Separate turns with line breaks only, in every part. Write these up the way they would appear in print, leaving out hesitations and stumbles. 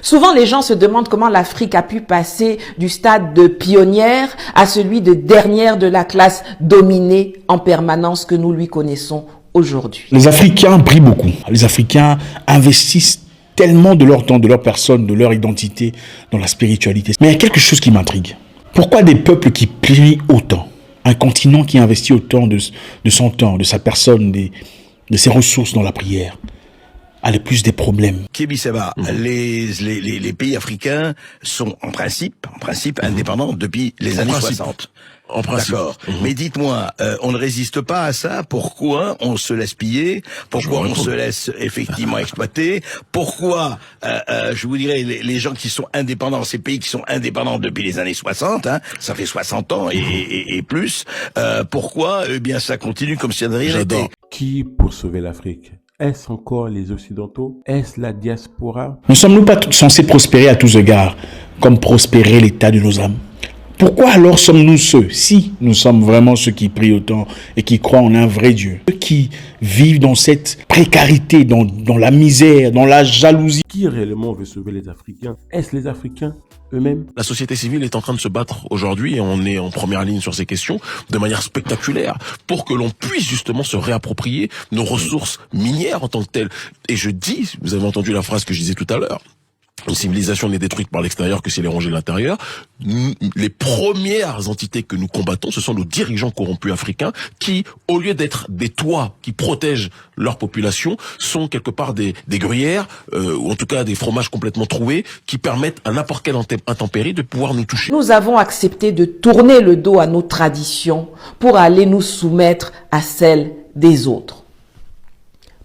Souvent, les gens se demandent comment l'Afrique a pu passer du stade de pionnière à celui de dernière de la classe dominée en permanence que nous lui connaissons aujourd'hui.
Les Africains prient beaucoup. Les Africains investissent tellement de leur temps, de leur personne, de leur identité dans la spiritualité. Mais il y a quelque chose qui m'intrigue. Pourquoi des peuples qui prient autant? Un continent qui investit autant de son temps, de sa personne, de ses ressources dans la prière, a le plus des problèmes.
Kébi Seba, les pays africains sont en principe indépendants depuis les années 60.
En principe.
D'accord. Mais dites-moi, on ne résiste pas à ça? Pourquoi on se laisse piller? Pourquoi on se laisse effectivement exploiter? Pourquoi, je vous dirais, les gens qui sont indépendants, ces pays qui sont indépendants depuis les années 60, ça fait 60 ans et plus, pourquoi, eh bien, ça continue comme si ça n'avait rien été?
Qui pour sauver l'Afrique? Est-ce encore les Occidentaux? Est-ce la diaspora?
Ne sommes-nous pas censés prospérer à tous égards, comme prospérer l'état de nos âmes? Pourquoi alors sommes-nous ceux, si nous sommes vraiment ceux qui prient autant et qui croient en un vrai Dieu, ceux qui vivent dans cette précarité, dans la misère, dans la jalousie?
Qui réellement veut sauver les Africains? Est-ce les Africains eux-mêmes?
La société civile est en train de se battre aujourd'hui et on est en première ligne sur ces questions de manière spectaculaire pour que l'on puisse justement se réapproprier nos ressources minières en tant que telles. Et je dis, vous avez entendu la phrase que je disais tout à l'heure, une civilisation n'est détruite par l'extérieur que si elle est rongée de l'intérieur. Les premières entités que nous combattons, ce sont nos dirigeants corrompus africains qui, au lieu d'être des toits qui protègent leur population, sont quelque part des gruyères, ou en tout cas des fromages complètement troués, qui permettent à n'importe quelle intempérie de pouvoir nous toucher.
Nous avons accepté de tourner le dos à nos traditions pour aller nous soumettre à celles des autres.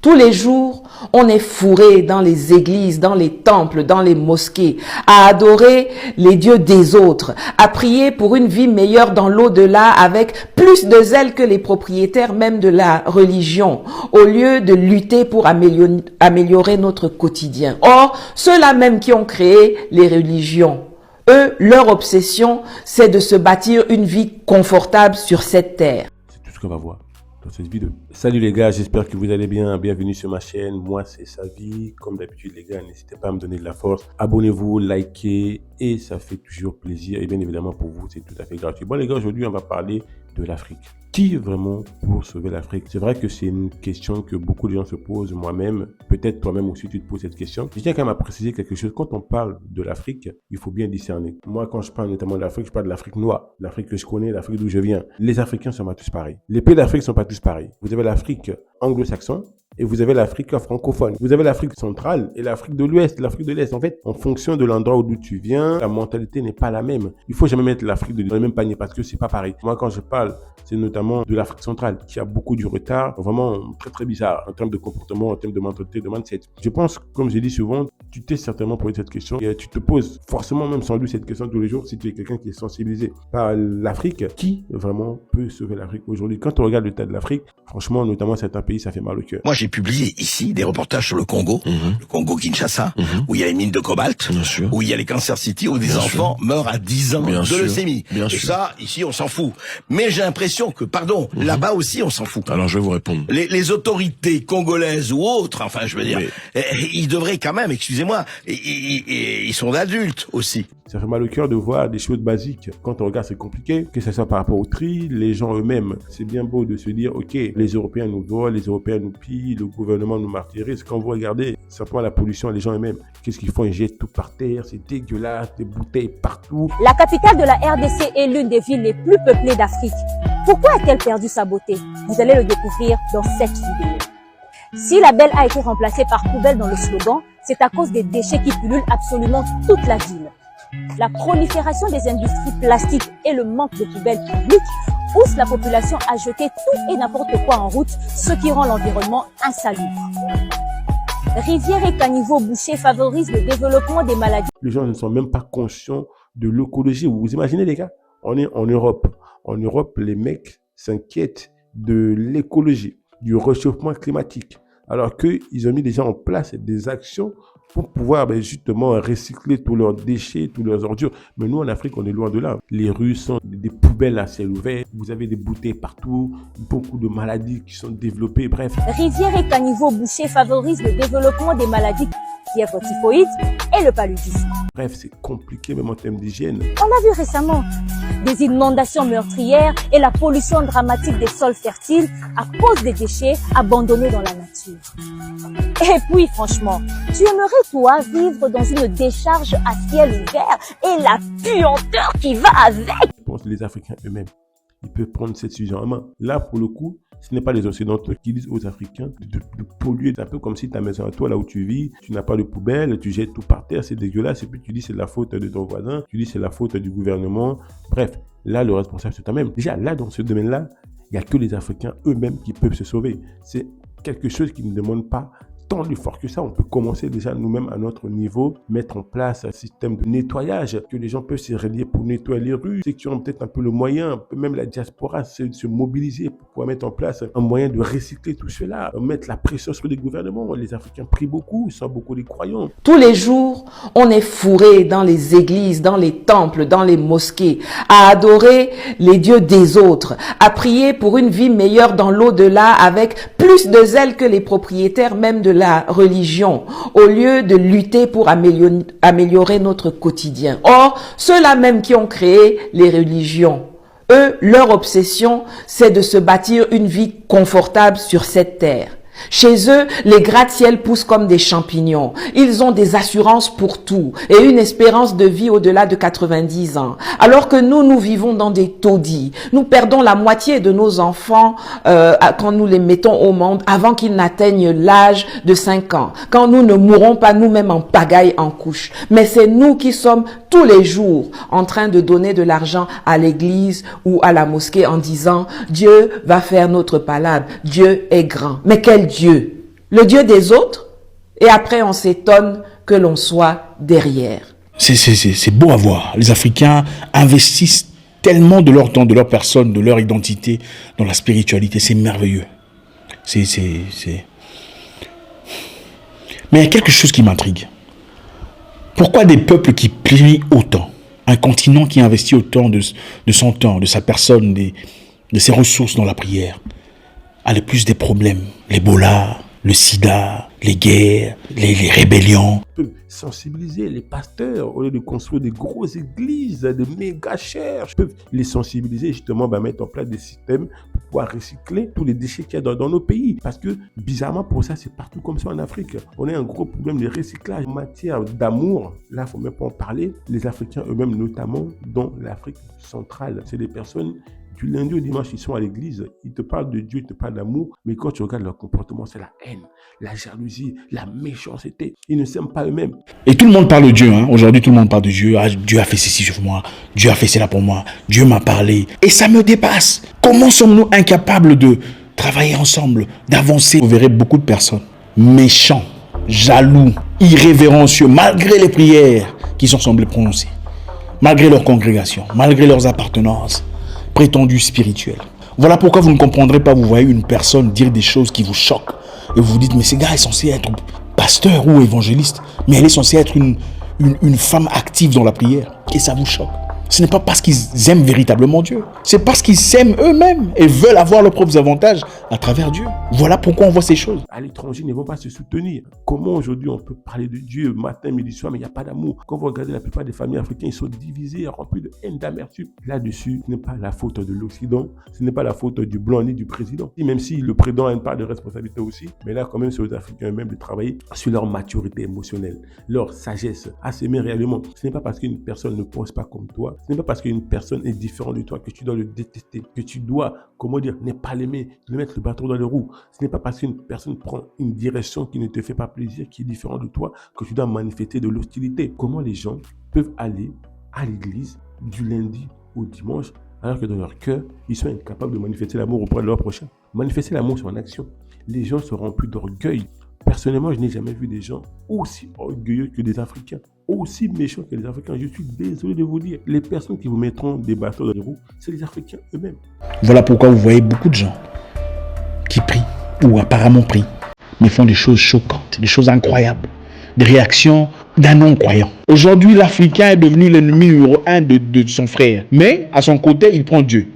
Tous les jours, on est fourré dans les églises, dans les temples, dans les mosquées, à adorer les dieux des autres, à prier pour une vie meilleure dans l'au-delà avec plus de zèle que les propriétaires même de la religion, au lieu de lutter pour améliorer notre quotidien. Or, ceux-là même qui ont créé les religions, eux, leur obsession, c'est de se bâtir une vie confortable sur cette terre.
C'est tout ce qu'on va voir dans cette vidéo. Salut les gars, j'espère que vous allez bien. Bienvenue sur ma chaîne. Moi, c'est Savi. Comme d'habitude, les gars, n'hésitez pas à me donner de la force. Abonnez-vous, likez et ça fait toujours plaisir. Et bien évidemment, pour vous, c'est tout à fait gratuit. Bon, les gars, aujourd'hui, on va parler de l'Afrique. Qui vraiment pour sauver l'Afrique? C'est vrai que c'est une question que beaucoup de gens se posent, moi-même. Peut-être toi-même aussi, tu te poses cette question. Je tiens quand même à préciser quelque chose. Quand on parle de l'Afrique, il faut bien discerner. Moi, quand je parle notamment de l'Afrique, je parle de l'Afrique noire, l'Afrique que je connais, l'Afrique d'où je viens. Les Africains ne sont pas tous pareils. Les pays d'Afrique ne sont pas tous pareils. Vous avez l'Afrique anglo-saxonne et vous avez l'Afrique francophone. Vous avez l'Afrique centrale et l'Afrique de l'Ouest, l'Afrique de l'Est. En fait, en fonction de l'endroit d'où tu viens, la mentalité n'est pas la même. Il faut jamais mettre l'Afrique dans le même panier parce que c'est pas pareil. Moi, quand je parle, c'est notamment de l'Afrique centrale qui a beaucoup du retard, vraiment très très bizarre en termes de comportement, en termes de mentalité, de mindset. Je pense, comme je dis souvent, tu t'es certainement posé cette question et tu te poses forcément même sans doute cette question tous les jours si tu es quelqu'un qui est sensibilisé par l'Afrique. Qui vraiment peut sauver l'Afrique aujourd'hui? Quand on regarde l'état de l'Afrique, franchement, notamment certains pays, ça fait mal au cœur.
Moi, j'ai publié ici des reportages sur le Congo, le Congo-Kinshasa, où il y a les mines de cobalt, où il y a les Cancer City, où des enfants meurent à 10 ans de leucémie. Et ça, ici, on s'en fout. Mais j'ai l'impression que, là-bas aussi, on s'en fout.
Alors, je vais vous répondre.
Les autorités congolaises ou autres, enfin, je veux dire, ils devraient quand même, excusez-moi, ils sont adultes aussi.
Ça fait mal au cœur de voir des choses basiques. Quand on regarde, c'est compliqué, que ce soit par rapport au tri, les gens eux-mêmes. C'est bien beau de se dire, ok, les Européens nous volent, les Européens nous pillent, le gouvernement nous martyrise. Quand vous regardez simplement la pollution, les gens eux-mêmes, qu'est-ce qu'ils font? Ils jettent tout par terre, c'est dégueulasse, des bouteilles partout.
La capitale de la RDC est l'une des villes les plus peuplées d'Afrique. Pourquoi a-t-elle perdu sa beauté? Vous allez le découvrir dans cette vidéo. Si la belle a été remplacée par poubelle dans le slogan, c'est à cause des déchets qui pullulent absolument toute la ville. La prolifération des industries plastiques et le manque de poubelles publiques poussent la population à jeter tout et n'importe quoi en route, ce qui rend l'environnement insalubre. Rivières et caniveaux bouchés favorisent le développement des maladies.
Les gens ne sont même pas conscients de l'écologie. Vous imaginez les gars? On est en Europe. En Europe, les mecs s'inquiètent de l'écologie, du réchauffement climatique. Alors qu'ils ont mis déjà en place des actions pour pouvoir justement recycler tous leurs déchets, tous leurs ordures. Mais nous, en Afrique, on est loin de là. Les rues sont des poubelles à ciel ouvert. Vous avez des bouteilles partout, beaucoup de maladies qui sont développées, bref.
Rivières et caniveaux bouchés favorisent le développement des maladies fièvre typhoïde et le paludisme.
Bref, c'est compliqué même en termes d'hygiène.
On l'a vu récemment, des inondations meurtrières et la pollution dramatique des sols fertiles à cause des déchets abandonnés dans la nature. Et puis franchement, tu aimerais toi vivre dans une décharge à ciel ouvert et la puanteur qui va avec?
Je pense que les Africains eux-mêmes, ils peuvent prendre cette décision en main. Là, pour le coup, ce n'est pas les Occidentaux qui disent aux Africains de polluer. C'est un peu comme si ta maison à toi, là où tu vis, tu n'as pas de poubelle, tu jettes tout par terre, c'est dégueulasse. Et puis tu dis c'est la faute de ton voisin, tu dis c'est la faute du gouvernement. Bref, là, le responsable, c'est toi-même. Déjà, là, dans ce domaine-là, il n'y a que les Africains eux-mêmes qui peuvent se sauver. C'est quelque chose qui ne demande pas tant d'efforts que ça. On peut commencer déjà nous-mêmes à notre niveau, mettre en place un système de nettoyage, que les gens peuvent se relier pour nettoyer les rues. Ceux qui ont peut-être un peu le moyen, même la diaspora, se mobiliser pour pouvoir mettre en place un moyen de recycler tout cela, mettre la pression sur les gouvernements. Les Africains prient beaucoup, ils sont beaucoup des croyants.
Tous les jours, on est fourré dans les églises, dans les temples, dans les mosquées, à adorer les dieux des autres, à prier pour une vie meilleure dans l'au-delà avec plus de zèle que les propriétaires même de la religion, au lieu de lutter pour améliorer notre quotidien. Or, ceux-là même qui ont créé les religions, eux, leur obsession, c'est de se bâtir une vie confortable sur cette terre. Chez eux, les gratte-ciel poussent comme des champignons. Ils ont des assurances pour tout et une espérance de vie au-delà de 90 ans. Alors que nous vivons dans des taudis. Nous perdons la moitié de nos enfants quand nous les mettons au monde avant qu'ils n'atteignent l'âge de 5 ans. Quand nous ne mourrons pas nous-mêmes en pagaille en couche. Mais c'est nous qui sommes tous les jours en train de donner de l'argent à l'église ou à la mosquée en disant « Dieu va faire notre palabre, Dieu est grand ». Mais quel Dieu? Le Dieu des autres? Et après on s'étonne que l'on soit derrière.
C'est beau à voir. Les Africains investissent tellement de leur temps, de leur personne, de leur identité dans la spiritualité. C'est merveilleux. Mais il y a quelque chose qui m'intrigue. Pourquoi des peuples qui plient autant, un continent qui investit autant de son temps, de sa personne, de ses ressources dans la prière, a le plus des problèmes? L'Ebola, le sida, les guerres, les rébellions.
Peuvent sensibiliser les pasteurs au lieu de construire des grosses églises, des méga chères. Peuvent les sensibiliser justement, mettre en place des systèmes pour pouvoir recycler tous les déchets qu'il y a dans nos pays. Parce que bizarrement pour ça, c'est partout comme ça en Afrique. On a un gros problème de recyclage en matière d'amour. Là, il ne faut même pas en parler. Les Africains eux-mêmes, notamment dans l'Afrique centrale, c'est des personnes du lundi au dimanche, ils sont à l'église, ils te parlent de Dieu, ils te parlent d'amour, mais quand tu regardes leur comportement, c'est la haine, la jalousie, la méchanceté. Ils ne s'aiment pas eux-mêmes.
Et tout le monde parle de Dieu. Aujourd'hui, tout le monde parle de Dieu. Ah, Dieu a fait ceci sur moi. Dieu a fait cela pour moi. Dieu m'a parlé. Et ça me dépasse. Comment sommes-nous incapables de travailler ensemble, d'avancer? Vous verrez beaucoup de personnes méchants, jaloux, irrévérencieux, malgré les prières qui sont semblées prononcées, malgré leur congrégation, malgré leurs appartenances prétendu spirituel. Voilà pourquoi vous ne comprendrez pas, vous voyez une personne dire des choses qui vous choquent et vous vous dites, mais ce gars est censé être pasteur ou évangéliste, mais elle est censée être une femme active dans la prière et ça vous choque. Ce n'est pas parce qu'ils aiment véritablement Dieu, c'est parce qu'ils s'aiment eux-mêmes et veulent avoir leurs propres avantages à travers Dieu. Voilà pourquoi on voit ces choses.
À l'étranger, ils ne vont pas se soutenir. Comment aujourd'hui on peut parler de Dieu matin, midi, soir, mais il n'y a pas d'amour? Quand vous regardez la plupart des familles africaines, ils sont divisés, remplis de haine, d'amertume. Là-dessus, ce n'est pas la faute de l'Occident, ce n'est pas la faute du blanc ni du président. Même si le président a une part de responsabilité aussi, mais là quand même c'est aux Africains eux-mêmes de travailler sur leur maturité émotionnelle, leur sagesse, à s'aimer réellement. Ce n'est pas parce qu'une personne ne pense pas comme toi, ce n'est pas parce qu'une personne est différente de toi que tu dois le détester, que tu dois, ne pas l'aimer, lui mettre le bâton dans les roues. Ce n'est pas parce qu'une personne prend une direction qui ne te fait pas plaisir, qui est différente de toi, que tu dois manifester de l'hostilité. Comment les gens peuvent aller à l'église du lundi au dimanche alors que dans leur cœur, ils sont incapables de manifester l'amour auprès de leur prochain? Manifester l'amour, c'est en action. Les gens se remplis d'orgueil. Personnellement, je n'ai jamais vu des gens aussi orgueilleux que des Africains, aussi méchants que les Africains. Je suis désolé de vous dire, les personnes qui vous mettront des bâtons dans les roues, c'est les Africains eux-mêmes.
Voilà pourquoi vous voyez beaucoup de gens qui prient, ou apparemment prient, mais font des choses choquantes, des choses incroyables. des réactions d'un non-croyant. Aujourd'hui, l'Africain est devenu l'ennemi numéro 1 de son frère. Mais à son côté, il prend Dieu.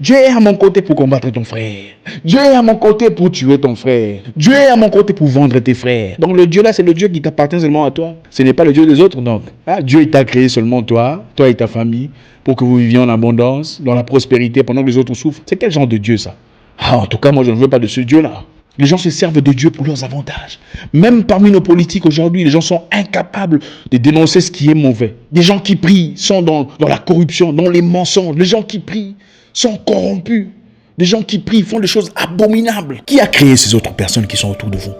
Dieu est à mon côté pour combattre ton frère. Dieu est à mon côté pour tuer ton frère. Dieu est à mon côté pour vendre tes frères. Donc le Dieu là, c'est le Dieu qui t'appartient seulement à toi. Ce n'est pas le Dieu des autres donc. Dieu il t'a créé seulement toi et ta famille, pour que vous viviez en abondance, dans la prospérité pendant que les autres souffrent. C'est quel genre de Dieu ça? En tout cas, moi je ne veux pas de ce Dieu là. Les gens se servent de Dieu pour leurs avantages. Même parmi nos politiques aujourd'hui, les gens sont incapables de dénoncer ce qui est mauvais. Des gens qui prient sont dans la corruption, dans les mensonges. Les gens qui prient sont corrompus. Des gens qui prient font des choses abominables. Qui a créé ces autres personnes qui sont autour de vous?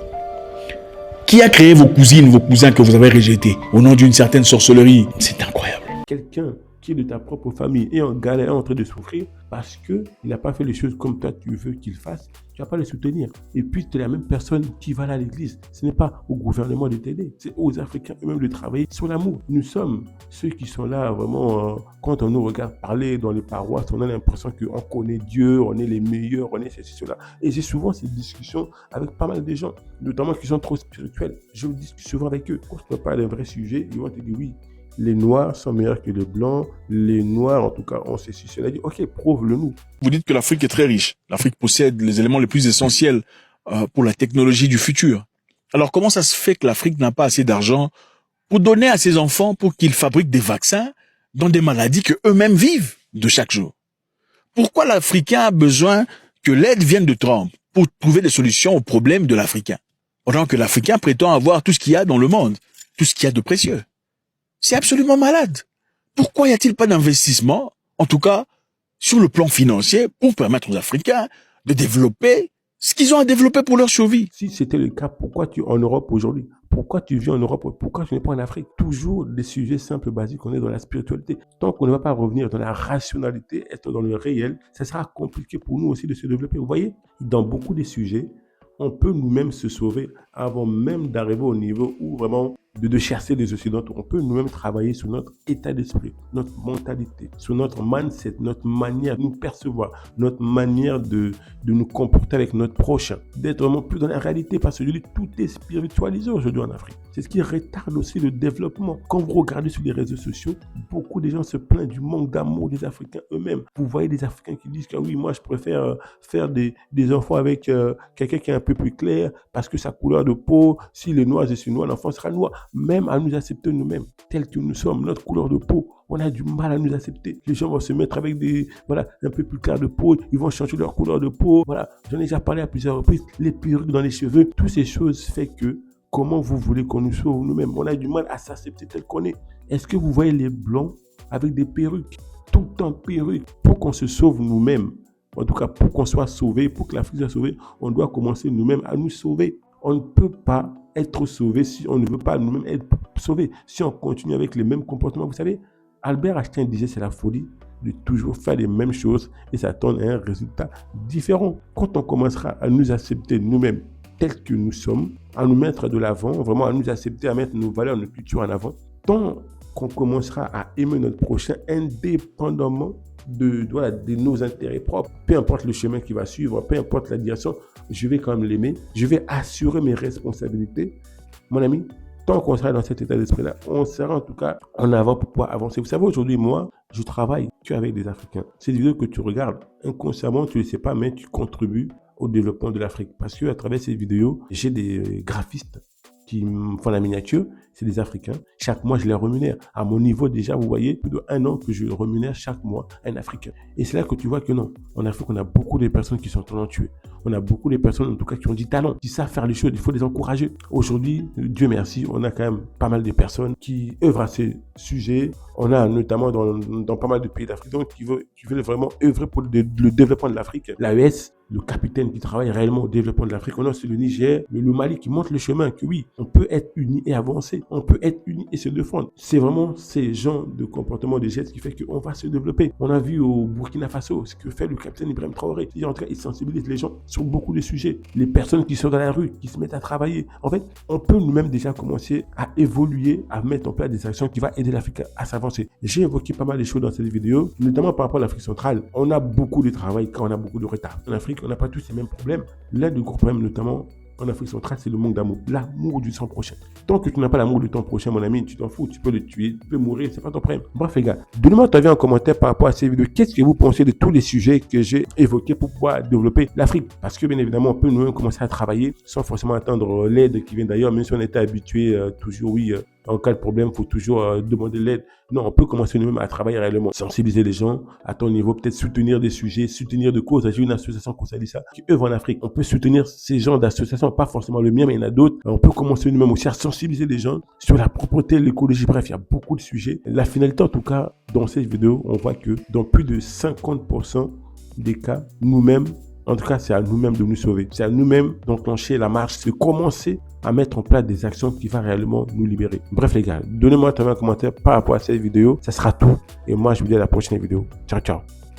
Qui a créé vos cousines, vos cousins que vous avez rejetés au nom d'une certaine sorcellerie? C'est incroyable.
Quelqu'un qui est de ta propre famille est en galère, en train de souffrir parce qu'il n'a pas fait les choses comme toi tu veux qu'il fasse, tu vas pas le soutenir. Et puis tu es la même personne qui va à l'église. Ce n'est pas au gouvernement de t'aider, c'est aux Africains eux-mêmes de travailler sur l'amour. Nous sommes ceux qui sont là vraiment, quand on nous regarde parler dans les paroisses, on a l'impression qu'on connaît Dieu, on est les meilleurs, on est ceci, cela. Et j'ai souvent ces discussions avec pas mal de gens, notamment qui sont trop spirituels. Je discute souvent avec eux. Quand je te parle d'un vrai sujet, ils vont te dire oui. Les Noirs sont meilleurs que les Blancs. Les Noirs, en tout cas, ont ceci, cela. Dit, ok, prouve-le-nous.
Vous dites que l'Afrique est très riche. L'Afrique possède les éléments les plus essentiels pour la technologie du futur. Alors, comment ça se fait que l'Afrique n'a pas assez d'argent pour donner à ses enfants pour qu'ils fabriquent des vaccins dans des maladies que eux-mêmes vivent de chaque jour? Pourquoi l'Africain a besoin que l'aide vienne de Trump pour trouver des solutions aux problèmes de l'Africain, pendant que l'Africain prétend avoir tout ce qu'il y a dans le monde, tout ce qu'il y a de précieux? C'est absolument malade. Pourquoi y a-t-il pas d'investissement, en tout cas sur le plan financier, pour permettre aux Africains de développer ce qu'ils ont à développer pour leur survie?
Si c'était le cas, pourquoi tu es en Europe aujourd'hui? Pourquoi tu vis en Europe? Pourquoi tu n'es pas en Afrique? Toujours des sujets simples, basiques. On est dans la spiritualité. Tant qu'on ne va pas revenir dans la rationalité, être dans le réel, ça sera compliqué pour nous aussi de se développer. Vous voyez, dans beaucoup de sujets, on peut nous-mêmes se sauver avant même d'arriver au niveau où vraiment de chasser les Occidentaux. On peut nous-mêmes travailler sur notre état d'esprit, notre mentalité, sur notre mindset, notre manière de nous percevoir, notre manière de nous comporter avec notre prochain, d'être vraiment plus dans la réalité, parce que je dis, tout est spiritualisé aujourd'hui en Afrique. C'est ce qui retarde aussi le développement. Quand vous regardez sur les réseaux sociaux, beaucoup de gens se plaignent du manque d'amour des Africains eux-mêmes. Vous voyez des Africains qui disent que oui, moi je préfère faire des enfants avec quelqu'un qui est un peu plus clair parce que sa couleur de peau, s'il est noir, je suis noir, l'enfant sera noir. Même à nous accepter nous-mêmes, tels que nous sommes, notre couleur de peau, on a du mal à nous accepter. Les gens vont se mettre avec un peu plus clair de peau, ils vont changer leur couleur de peau. Voilà, j'en ai déjà parlé à plusieurs reprises, les perruques dans les cheveux, toutes ces choses fait que comment vous voulez qu'on nous sauve nous-mêmes? On a du mal à s'accepter tel qu'on est. Est-ce que vous voyez les Blancs avec des perruques, tout le temps perruques, pour qu'on se sauve nous-mêmes? En tout cas, pour qu'on soit sauvé, pour que l'Afrique soit sauvée, on doit commencer nous-mêmes à nous sauver. On ne peut pas être sauvé si on ne veut pas nous-mêmes être sauvés. Si on continue avec les mêmes comportements, vous savez, Albert Einstein disait c'est la folie de toujours faire les mêmes choses et ça donne un résultat différent. Quand on commencera à nous accepter nous-mêmes tels que nous sommes, à nous mettre de l'avant, vraiment à nous accepter, à mettre nos valeurs, nos cultures en avant, tant qu'on commencera à aimer notre prochain indépendamment de nos intérêts propres. Peu importe le chemin qu'il va suivre, peu importe la direction, je vais quand même l'aimer. Je vais assurer mes responsabilités. Mon ami, tant qu'on sera dans cet état d'esprit-là, on sera en tout cas en avant pour pouvoir avancer. Vous savez, aujourd'hui, moi, je travaille qu'avec des Africains. Ces vidéos que tu regardes, inconsciemment, tu ne le sais pas, mais tu contribues au développement de l'Afrique. Parce qu'à travers ces vidéos, j'ai des graphistes qui me font la miniature, c'est des Africains. Chaque mois, je les rémunère. À mon niveau, déjà, vous voyez, plus d'1 an que je rémunère chaque mois un Africain. Et c'est là que tu vois que non. En Afrique, on a beaucoup de personnes qui sont talentueuses. On a beaucoup de personnes, en tout cas, qui ont du talent, qui savent faire les choses. Il faut les encourager. Aujourd'hui, Dieu merci, on a quand même pas mal de personnes qui œuvrent à ces sujets. On a notamment dans pas mal de pays d'Afrique qui veulent vraiment œuvrer pour le développement de l'Afrique. L'AES, le capitaine qui travaille réellement au développement de l'Afrique. On a aussi le Niger, le Mali qui montre le chemin que oui, on peut être unis et avancer. On peut être unis et se défendre. C'est vraiment ces genres de comportements, de gestes qui fait qu'on va se développer. On a vu au Burkina Faso ce que fait le capitaine Ibrahim Traoré. En tout cas, il sensibilise les gens sur beaucoup de sujets. Les personnes qui sont dans la rue, qui se mettent à travailler. En fait, on peut nous-mêmes déjà commencer à évoluer, à mettre en place des actions qui vont aider l'Afrique à s'avancer. J'ai évoqué pas mal de choses dans cette vidéo, notamment par rapport à l'Afrique centrale. On a beaucoup de travail quand on a beaucoup de retard. En Afrique, on n'a pas tous ces mêmes problèmes. L'un des gros problèmes, notamment, en Afrique centrale, c'est le manque d'amour. L'amour du sang prochain. Tant que tu n'as pas l'amour de ton prochain, mon ami, tu t'en fous. Tu peux le tuer, tu peux mourir, c'est pas ton problème. Bref, les gars, donnez-moi ton avis en commentaire par rapport à ces vidéos. Qu'est-ce que vous pensez de tous les sujets que j'ai évoqués pour pouvoir développer l'Afrique? Parce que, bien évidemment, on peut nous-mêmes commencer à travailler sans forcément attendre l'aide qui vient d'ailleurs, même si on était habitué toujours, oui, en cas de problème, il faut toujours demander l'aide. Non, on peut commencer nous-mêmes à travailler réellement, sensibiliser les gens à ton niveau, peut-être soutenir des sujets, soutenir de causes. J'ai une association qu'on s'allie ça, qui œuvre en Afrique. On peut soutenir ces gens d'associations, pas forcément le mien, mais il y en a d'autres. On peut commencer nous-mêmes aussi à sensibiliser les gens sur la propreté, l'écologie. Bref, il y a beaucoup de sujets. La finalité, en tout cas, dans cette vidéo, on voit que dans plus de 50% des cas, nous-mêmes, en tout cas, c'est à nous-mêmes de nous sauver. C'est à nous-mêmes d'enclencher la marche, de commencer à mettre en place des actions qui vont réellement nous libérer. Bref, les gars, donnez-moi un commentaire par rapport à cette vidéo. Ça sera tout. Et moi, je vous dis à la prochaine vidéo. Ciao, ciao.